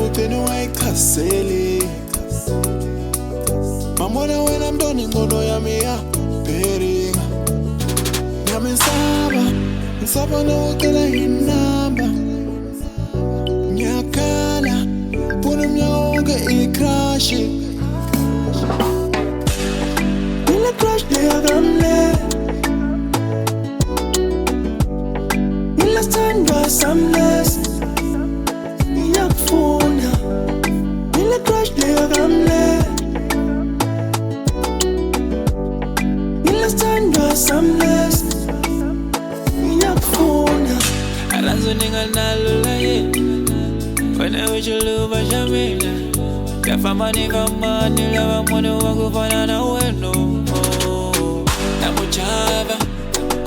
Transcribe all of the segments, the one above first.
ugcine wayichaseli. Mamona wena mntwana ingqondo yami iyabheringa. Ngisaba nokucela inamba. Ngiyakhala funa umnyaka wonke i-crush. Ile crush leyakamle ilasithandwa samless. Ngiyakufuna ile crush leyakamle ilasithandwa samless. Ngiyakufuna Alazo ninganalo la ye wena ujuluba jamila kafama nikamani lava mwana wakufana na weno namuchava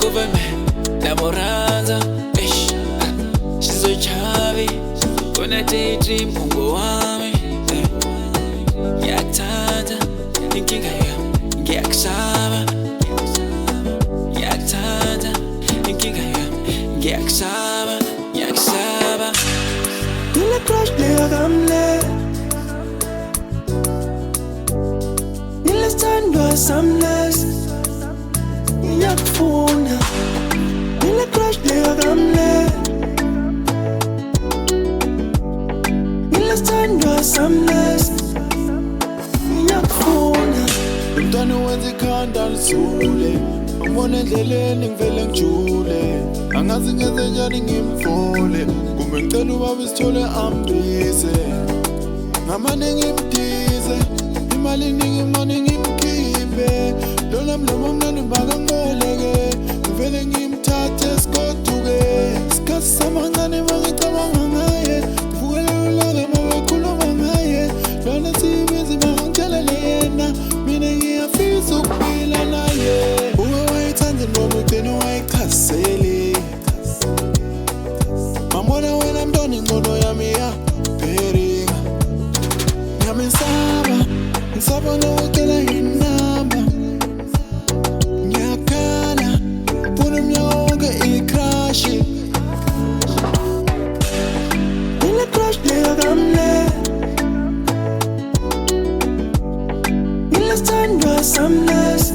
kuveme namuranza shizo chavi kuna titri mungu wami yaktata inkinga ya ngiyakusaba yaktata inkinga ya ngiyakusaba yakusaba ile crush leyakamle ilasithandwa samless. Ngiyakufuna ile crush leyakamle ilasithandwa samless. Ngiyakufuna umntwana wenza ikhanda lisule. Angibona endleleni ngivele ngijule. Angazi ngenze njani ngimfole. Kumbe ngicela ubaba isithole ambise. Ngamane ngimdize imali iningi mane ngimkhiphe. Lona mlomo mnandi bakangiboleke. Ngivele ngimthathe sigoduke. Isikhathi samancane mangicabanga ngaye. Ngivukele ulaka mabekhuluma ngaye. Lona siyibizi bangangitshelele yena. Mina ngiyafisa ukuphila naye. Uke wayithanda noma ugcine wayichaseli. Mamona wena mntwana ingqondo yami iyabheringa. Ngisaba nokucela inamba. Ngiyakhala funa umnyaka wonke i-crush. Ile crush leyakamle ilasithandwa samless.